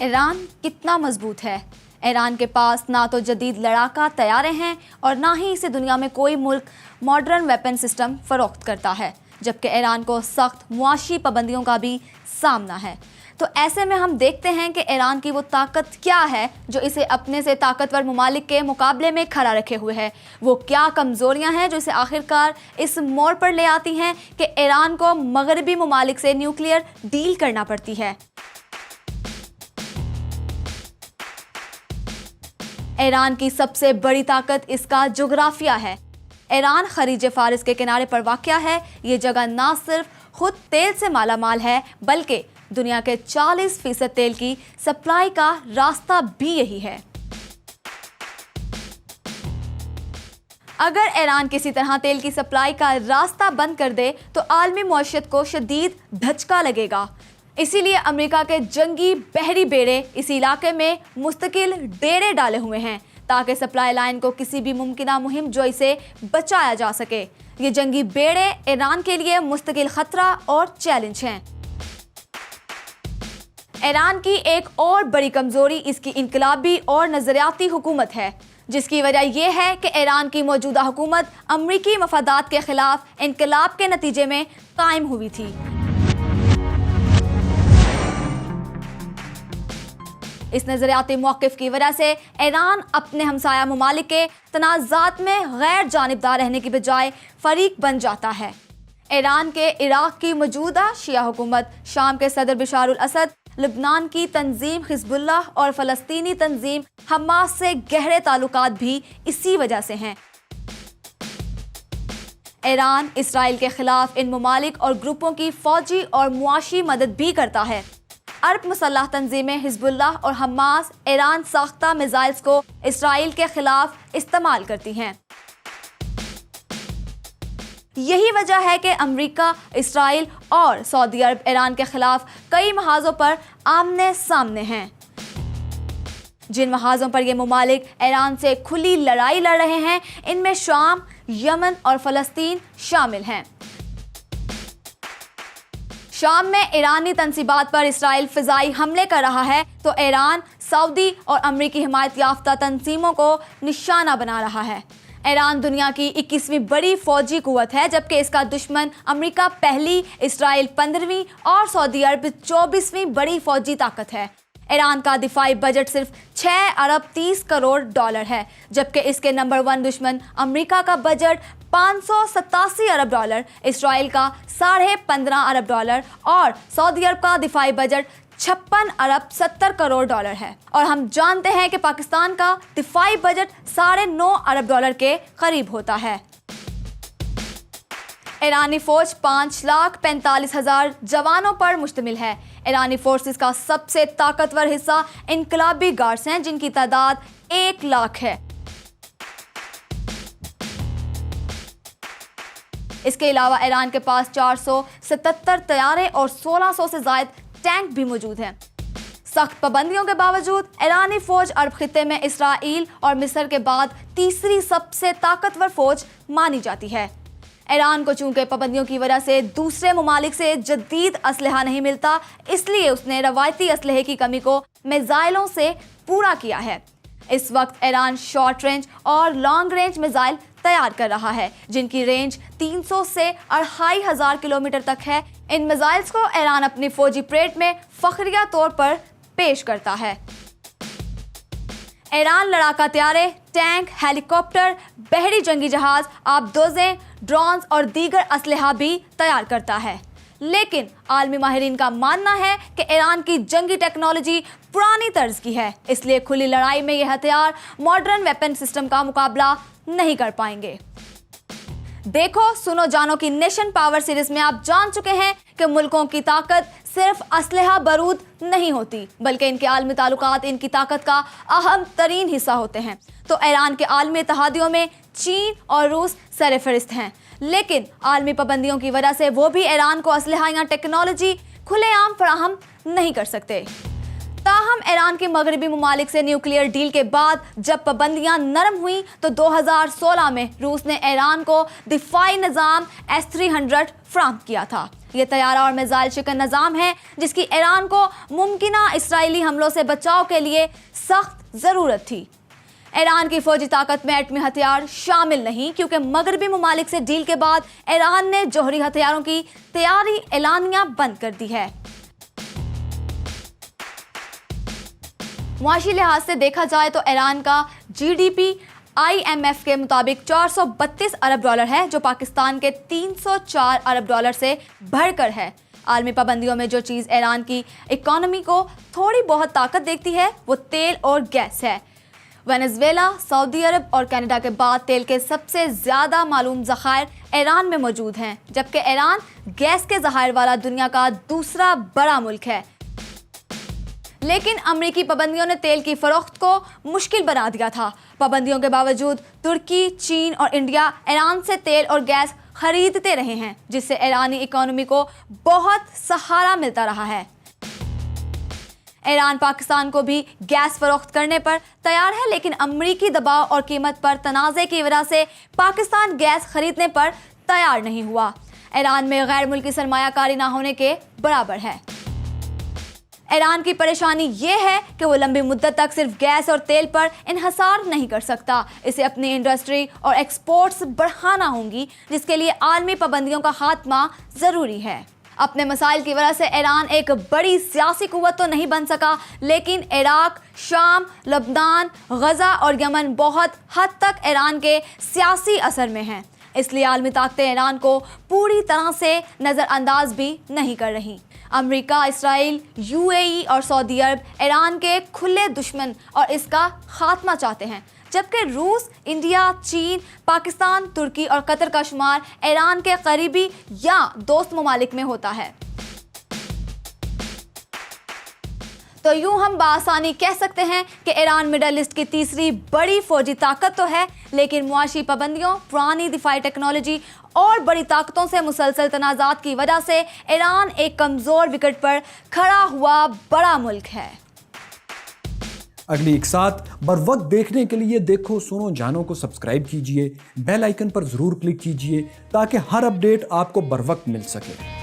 Iran कितना मजबूत है। ईरान के पास ना तो जदीद लड़ाका तैयारे हैं और ना ही इसे दुनिया में कोई मुल्क मॉडर्न वेपन सिस्टम फरोख्त करता है, जबकि ईरान को सख्त मुआशी पाबंदियों का भी सामना है। तो ऐसे में हम देखते हैं कि ईरान की वो ताकत क्या है जो इसे अपने से ताकतवर ममालिक के मुकाबले में खड़ा रखे हुए है। वो क्या कमज़ोरियां हैं जो इसे आखिरकार इस मोड़ पर ले आती हैं कि ईरान को मगरबी ममालिक से न्यूक्लियर डील करना पड़ती है। ईरान की सबसे बड़ी ताकत इसका जोग्राफिया है। ईरान खलीज फारिस के किनारे पर वाक़या है। ये जगह ना सिर्फ खुद तेल से मालामाल है बल्कि दुनिया के 40% तेल की सप्लाई का रास्ता भी यही है। अगर ईरान किसी तरह तेल की सप्लाई का रास्ता बंद कर दे तो आलमी मईशत को शदीद धचका लगेगा। इसीलिए अमेरिका के जंगी बहरी बेड़े इस इलाके में मुस्तकिल डेरे डाले हुए हैं ताकि सप्लाई लाइन को किसी भी मुमकिन मुहिम जो इसे बचाया जा सके। ये जंगी बेड़े ईरान के लिए मुस्तकिल खतरा और चैलेंज हैं। ईरान की एक और बड़ी कमजोरी इसकी इनकलाबी और नजरियाती हुकूमत है, जिसकी वजह यह है कि ईरान की मौजूदा हुकूमत अमरीकी मफादात के खिलाफ इनकलाब के नतीजे में कायम हुई थी। इस नजरियाती मौक़िफ़ की वजह से ईरान अपने हमसाया ममालिक के तनाज़ात में गैर जानिबदार रहने की बजाय फरीक बन जाता है। ईरान के इराक़ की मौजूदा शिया हुकूमत, शाम के सदर बशार अल असद, लबनान की तंजीम हिज़्बुल्लाह और फ़लस्तीनी तंजीम हमास से गहरे ताल्लुकात भी इसी वजह से हैं। ईरान इसराइल के खिलाफ इन ममालिक और ग्रुपों की फ़ौजी और मुआशी मदद भी करता है। अरब मुसल्लह तंजीमें हिज़्बुल्लाह और हमास ईरान साख्ता मिसाइल्स को इसराइल के खिलाफ इस्तेमाल करती हैं। यही वजह है कि अमेरिका, इसराइल और सऊदी अरब ईरान के खिलाफ कई महाजों पर आमने सामने हैं। जिन महाजों पर ये ममालिक ईरान से खुली लड़ाई लड़ रहे हैं, इनमें शाम, यमन और फ़लस्तीन शामिल हैं। शाम में ईरानी तंसीबात पर इसराइल फ़िज़ाई हमले कर रहा है तो ईरान सऊदी और अमरीकी हिमायत याफ्ता तंजीमों को निशाना बना रहा है। ईरान दुनिया की 21वीं बड़ी फ़ौजी कुव्वत है, जबकि इसका दुश्मन अमरीका पहली, इसराइल 15वीं और सऊदी अरब 24वीं बड़ी फ़ौजी ताकत है। ईरान का दिफाई बजट सिर्फ 6 अरब 30 करोड़ डॉलर है, जबकि इसके नंबर 1 दुश्मन अमरीका का बजट 587 अरब डॉलर, इसराइल का 15.5 अरब डॉलर और सऊदी अरब का दिफाई बजट 56 अरब 70 करोड़ डॉलर है। और हम जानते हैं कि पाकिस्तान का दिफाई बजट 9.5 अरब डॉलर के करीब होता है। ईरानी फौज 5,45,000 जवानों पर मुश्तमिल है। ईरानी फोर्सेस का सबसे ताकतवर हिस्सा इनकलाबी गार्ड्स हैं, जिनकी तादाद 1 लाख है। इसके अलावा ईरान के पास 477 तैयारे और 1600 से ज़ायद टैंक भी मौजूद हैं। सख्त पाबंदियों के बावजूद ईरानी फौज अरब खित्ते में इसराइल और मिस्र के बाद तीसरी सबसे ताकतवर फौज मानी जाती है। ईरान को चूंकि पाबंदियों की वजह से दूसरे ममालिक से जदीद असलहा नहीं मिलता, इसलिए उसने रवायती असलहे की कमी को मिसाइलों से पूरा किया है। इस वक्त ईरान शॉर्ट रेंज और लॉन्ग रेंज मिसाइल तैयार कर रहा है, जिनकी रेंज 300 से 2500 किलोमीटर तक है। इन मिसाइल्स को ईरान अपनी फौजी परेड में फखरिया तौर पर पेश करता है। ईरान लड़ाका तैयारे, टैंक, हेलीकॉप्टर, बहरी जंगी जहाज, आबदोजें, ड्रोन्स और दीगर असलहा भी तैयार करता है। लेकिन आलमी माहिरीन का मानना है कि ईरान की जंगी टेक्नोलॉजी पुरानी तर्ज की है, इसलिए खुली लड़ाई में यह हथियार मॉडर्न वेपन सिस्टम का मुकाबला नहीं कर पाएंगे। देखो सुनो जानो की नेशन पावर सीरीज में आप जान चुके हैं कि मुल्कों की ताकत सिर्फ असलहा बरूद नहीं होती, बल्कि इनके आलमी ताल्लुकात इनकी ताकत का अहम तरीन हिस्सा होते हैं। तो ईरान के आलमी इत्तेहादियों में चीन और रूस सरफहरिस्त हैं, लेकिन आलमी पाबंदियों की वजह से वो भी ईरान को असलहा या टेक्नोलॉजी खुलेआम फराहम नहीं कर सकते। ताहम ईरान के मगरबी ममालिक से न्यूक्लियर डील के बाद जब पाबंदियां नरम हुई तो 2016 में रूस ने ईरान को दिफाई निज़ाम S-300 फ्राहम किया था। ये तैयारा और मिसाइल शिकन निज़ाम है जिसकी ईरान को मुमकिना इसराइली हमलों से बचाव के लिए सख्त ज़रूरत थी। ईरान की फौजी ताकत में एटमी हथियार शामिल नहीं, क्योंकि मगरबी ममालिक से डील के बाद ईरान ने जौहरी हथियारों की तैयारी एलानिया बंद कर दी है। मुआशी लिहाज से देखा जाए तो ईरान का जीडीपी IMF के मुताबिक 432 अरब डॉलर है, जो पाकिस्तान के 304 अरब डॉलर से बढ़कर है। आलमी पाबंदियों में जो चीज़ ईरान की इकोनॉमी को थोड़ी बहुत ताकत देखती है वो तेल और गैस है। वेनेजुएला, सऊदी अरब और कनाडा के बाद तेल के सबसे ज़्यादा मालूम ज़खायर ईरान में मौजूद हैं, जबकि ईरान गैस के ज़खायर वाला दुनिया का दूसरा बड़ा मुल्क है। लेकिन अमरीकी पाबंदियों ने तेल की फरोख्त को मुश्किल बना दिया था। पाबंदियों के बावजूद तुर्की, चीन और इंडिया ईरान से तेल और गैस खरीदते रहे हैं, जिससे ईरानी इकोनॉमी को बहुत सहारा मिलता रहा है। ईरान पाकिस्तान को भी गैस फरोख्त करने पर तैयार है, लेकिन अमरीकी दबाव और कीमत पर तनाज़े की वजह से पाकिस्तान गैस खरीदने पर तैयार नहीं हुआ। ईरान में गैर मुल्की सरमायाकारी ना होने के बराबर है। ईरान की परेशानी ये है कि वो लंबी मुद्दत तक सिर्फ गैस और तेल पर इन्हसार नहीं कर सकता। इसे अपनी इंडस्ट्री और एक्सपोर्ट्स बढ़ाना होंगी, जिसके लिए आलमी पाबंदियों का खात्मा ज़रूरी है। अपने मसाइल की वजह से ईरान एक बड़ी सियासी कुव्वत तो नहीं बन सका, लेकिन इराक, शाम, लबनान, गजा और यमन बहुत हद तक ईरान के सियासी असर में हैं। इसलिए आलमी ताकतें ईरान को पूरी तरह से नज़रअंदाज भी नहीं कर रही। अमेरिका, इसराइल, UAE और सऊदी अरब ईरान के खुले दुश्मन और इसका खात्मा चाहते हैं, जबकि रूस, इंडिया, चीन, पाकिस्तान, तुर्की और कतर का शुमार ईरान के करीबी या दोस्त ममालिक में होता है। तो यूं हम बासानी कह सकते हैं कि ईरान मिडल ईस्ट की तीसरी बड़ी फौजी ताकत तो है, लेकिन मुआशी पाबंदियों, पुरानी दिफाई टेक्नोलॉजी और बड़ी ताकतों से मुसलसल तनाज़ात की वजह से ईरान एक कमज़ोर विकेट पर खड़ा हुआ बड़ा मुल्क है। अगली एक साथ बर वक्त देखने के लिए देखो सुनो जानो को सब्सक्राइब कीजिए, बेल आइकन पर जरूर क्लिक कीजिए ताकि हर अपडेट आपको बर वक्त मिल सके।